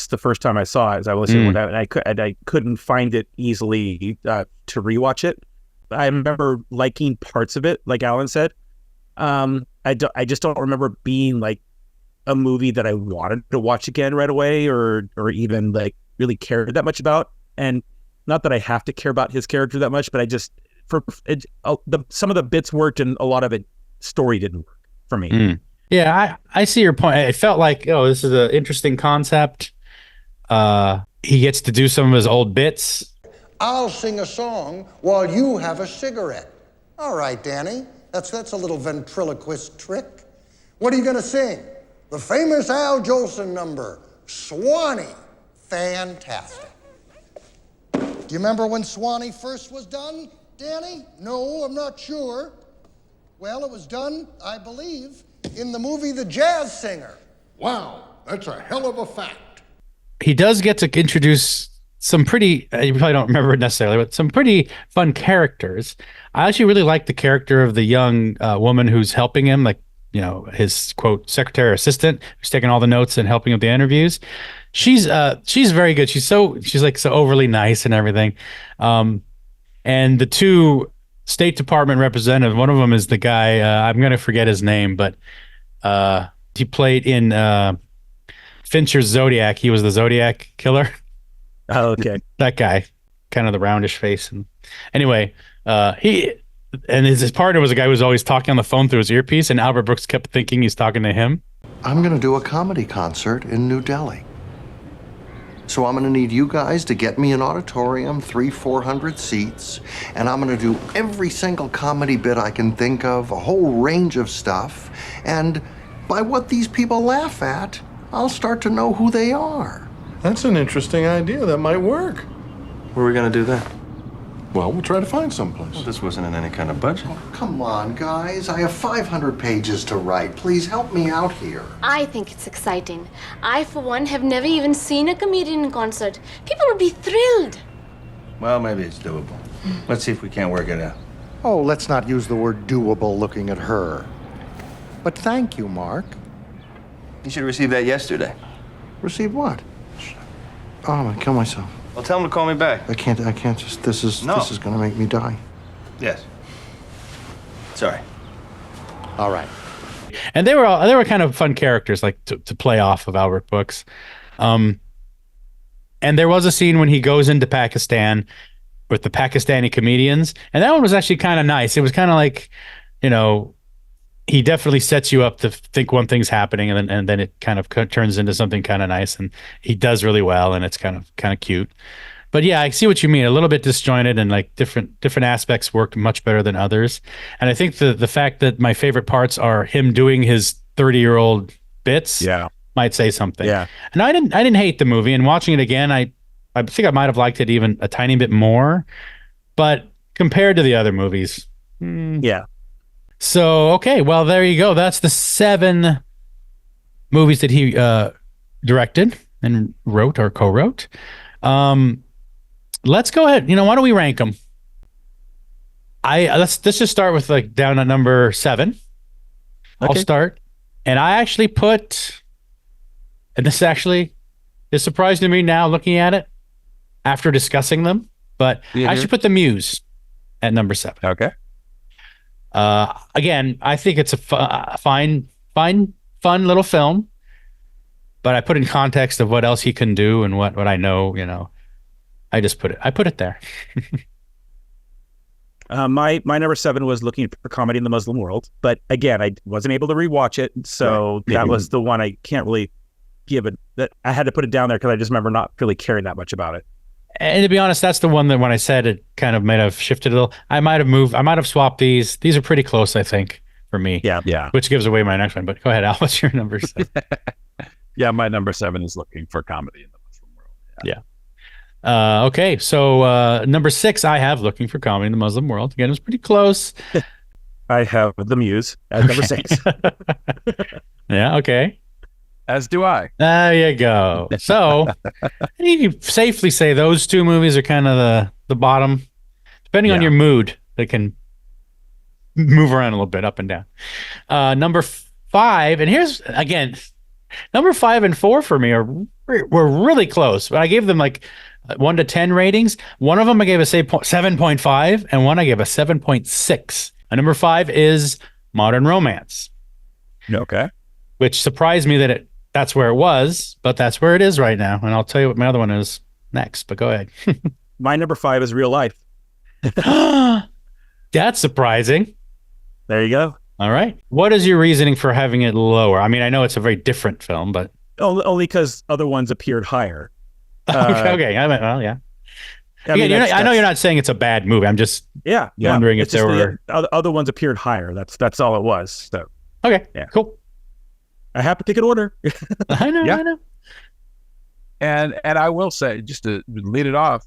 the first time I saw it. As I was listening to it, and I couldn't find it easily to rewatch it. I remember liking parts of it, like Alan said. I just don't remember it being like a movie that I wanted to watch again right away, or even like really cared that much about. And not that I have to care about his character that much, but I just some of the bits worked, and a lot of it story didn't work for me. Yeah, I see your point. It felt like, this is an interesting concept. He gets to do some of his old bits. I'll sing a song while you have a cigarette. All right, Danny. That's a little ventriloquist trick. What are you gonna sing? The famous Al Jolson number, Swanee. Fantastic. Do you remember when Swanee first was done, Danny? No, I'm not sure. Well, it was done, I believe, in the movie The Jazz Singer. Wow, that's a hell of a fact. He does get to introduce some pretty, you probably don't remember it necessarily, but some pretty fun characters. I actually really like the character of the young woman who's helping him, like, you know, his quote secretary or assistant who's taking all the notes and helping with the interviews. She's very good. She's like so overly nice and everything. And the two State Department representatives, one of them is the guy, I'm going to forget his name, but he played in Fincher's Zodiac. He was the Zodiac killer. Oh, okay. That guy, kind of the roundish face. And anyway, his partner was a guy who was always talking on the phone through his earpiece, and Albert Brooks kept thinking he's talking to him. I'm going to do a comedy concert in New Delhi. So I'm going to need you guys to get me an auditorium, 300-400 seats, and I'm going to do every single comedy bit I can think of, a whole range of stuff, and by what these people laugh at, I'll start to know who they are. That's an interesting idea. That might work. Where are we going to do that? Well, we'll try to find someplace. Well, this wasn't in any kind of budget. Oh, come on, guys. I have 500 pages to write. Please help me out here. I think it's exciting. I, for one, have never even seen a comedian in concert. People would be thrilled. Well, maybe it's doable. Let's see if we can't work it out. Oh, let's not use the word doable looking at her. But thank you, Mark. You should have received that yesterday. Receive what? Oh, I'm going to kill myself. Well, tell him to call me back. I can't just, this is going to make me die. Yes. Sorry. All right. And they were kind of fun characters, like to play off of Albert Brooks. And there was a scene when he goes into Pakistan with the Pakistani comedians, and that one was actually kind of nice. It was kind of like, you know, he definitely sets you up to think one thing's happening, and then it kind of turns into something kind of nice, and he does really well, and it's kind of cute. But yeah, I see what you mean. A little bit disjointed, and like different aspects worked much better than others. And I think the fact that my favorite parts are him doing his 30-year-old bits, might say something. Yeah. And I didn't hate the movie, and watching it again, I think I might have liked it even a tiny bit more. But compared to the other movies, yeah. So, okay, well, there you go. That's the 7 movies that he directed and wrote or co-wrote. Let's go ahead. You know, why don't we rank them? Let's just start with like down at number 7. Okay. I'll start. And I actually put, and this actually is surprising to me now looking at it after discussing them, but I actually put the Muse at number 7. Okay. Again, I think it's a fun little film, but I put in context of what else he can do and what I know, you know, I put it there. My number 7 was Looking for Comedy in the Muslim World, but again, I wasn't able to rewatch it, so that was the one I can't really give it. That I had to put it down there because I just remember not really caring that much about it. And to be honest, that's the one that when I said it kind of might have shifted a little. I might have swapped these. These are pretty close, I think, for me. Yeah. Which gives away my next one. But go ahead, Al. What's your number 7? Yeah, my number 7 is Looking for Comedy in the Muslim World. Yeah. Okay, so number 6, I have Looking for Comedy in the Muslim World. Again, it was pretty close. I have The Muse at number 6. Yeah. Okay. As do I. There you go. So you can safely say those 2 movies are kind of the bottom, depending on your mood. They can move around a little bit up and down. Number 5, and here's again, number 5 and 4 for me were really close, but I gave them like 1 to 10 ratings. One of them I gave a 7.5, and one I gave a 7.6. And number 5 is Modern Romance. Okay. Which surprised me that that's where it was, but that's where it is right now. And I'll tell you what my other one is next, but go ahead. My number 5 is Real Life. That's surprising. There you go. All right. What is your reasoning for having it lower? I mean, I know it's a very different film, but only because other ones appeared higher. Okay. Well, yeah. Again, I know you're not saying it's a bad movie. I'm just wondering if there were other ones appeared higher. That's all it was. So okay, yeah, cool. I have to pick an order. I know. And I will say, just to lead it off,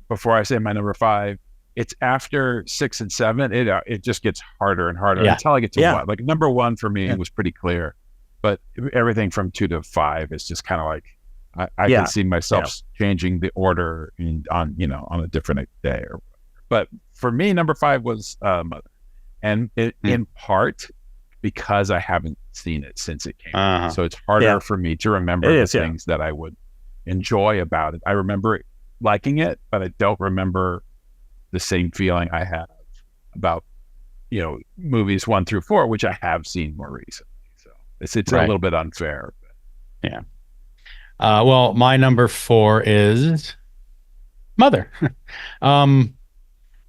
before I say my number 5, it's after 6 and 7. It just gets harder and harder Yeah. until I get to Yeah. 1. Like number 1 for me was pretty clear, but everything from 2 to 5 is just kind of like I Yeah. can see myself changing the order on a different day. But for me, number 5 was Mother, and in part because I haven't seen it since it came out, so it's harder for me to remember the things that I would enjoy about it. I remember liking it, but I don't remember the same feeling I have about movies 1 through 4, which I have seen more recently. So it's a little bit unfair. Yeah. Well, my number 4 is Mother.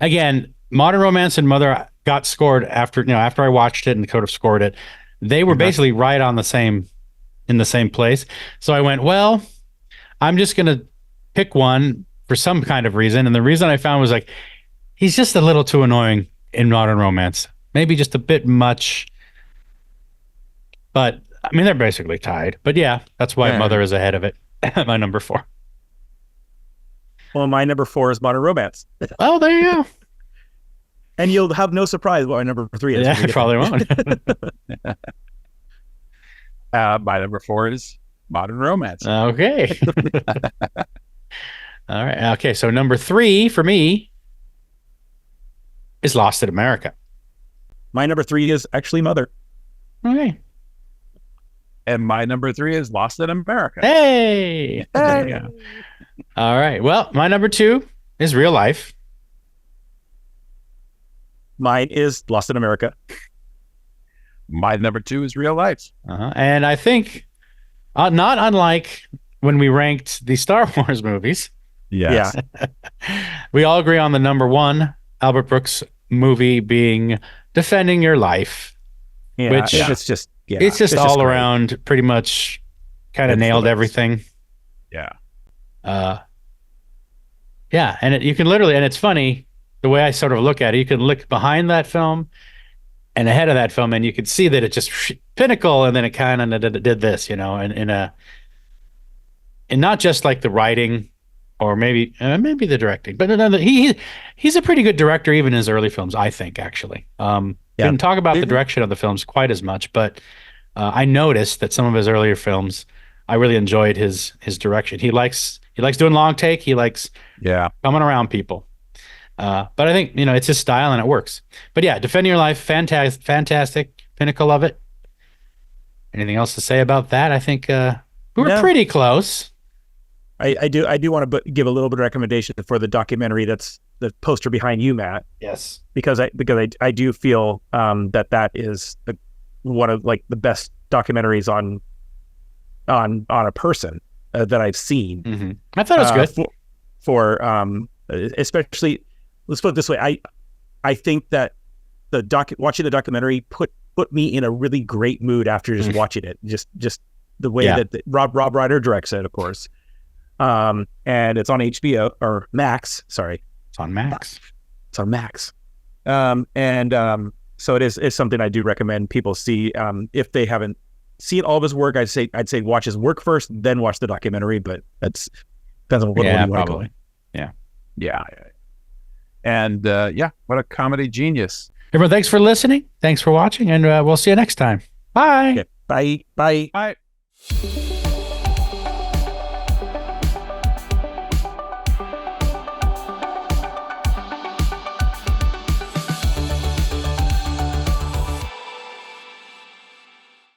Again, Modern Romance and Mother got scored after I watched it and could have scored it. They were basically right in the same place. So I went, well, I'm just gonna pick one for some kind of reason, and the reason I found was like he's just a little too annoying in Modern Romance, maybe just a bit much. But I mean, they're basically tied. But yeah, that's why Mother is ahead of it. My number 4. Well, my number 4 is Modern Romance. Oh, there you go. And you'll have no surprise what my number 3 is. Yeah, I probably won't. My number 4 is Modern Romance. Okay. All right. Okay, so number 3 for me is Lost in America. My number 3 is actually Mother. Okay. And my number 3 is Lost in America. Hey! Hey! All right. Well, my number 2 is Real Life. Mine is Lost in America. My number 2 is Real Life. And I think, not unlike when we ranked the Star Wars movies. Yes. Yeah. We all agree on the number 1 Albert Brooks movie being Defending Your Life. Yeah, which it's just all great. around pretty much kind of nailed everything. Yeah. Yeah, and you can literally, and it's funny the way I sort of look at it. You can look behind that film and ahead of that film, and you could see that it just pinnacle, and then it kind of did this, and not just like the writing or maybe the directing, but no, he's a pretty good director even in his early films, I think, actually. Didn't talk about the direction of the films quite as much, but I noticed that some of his earlier films, I really enjoyed his direction. He likes doing long take. He likes coming around people. But I think it's his style and it works. But yeah, Defending Your Life, fantastic, pinnacle of it. Anything else to say about that? I think we were pretty close. I do want to give a little bit of recommendation for the documentary that's the poster behind you, Matt. Yes, because I do feel that is one of like the best documentaries on a person that I've seen. Mm-hmm. I thought it was good for especially. Let's put it this way: I think that watching the documentary put me in a really great mood after just watching it. Just the way that Rob Reiner directs it, of course. And it's on HBO or Max. Sorry, it's on Max. It's on Max. So it is something I do recommend people see. If they haven't seen all of his work, I'd say watch his work first, then watch the documentary. But that's depends on what you want to go. Yeah. And what a comedy genius. Everyone, thanks for listening. Thanks for watching, and we'll see you next time. Bye. Okay. Bye. Bye.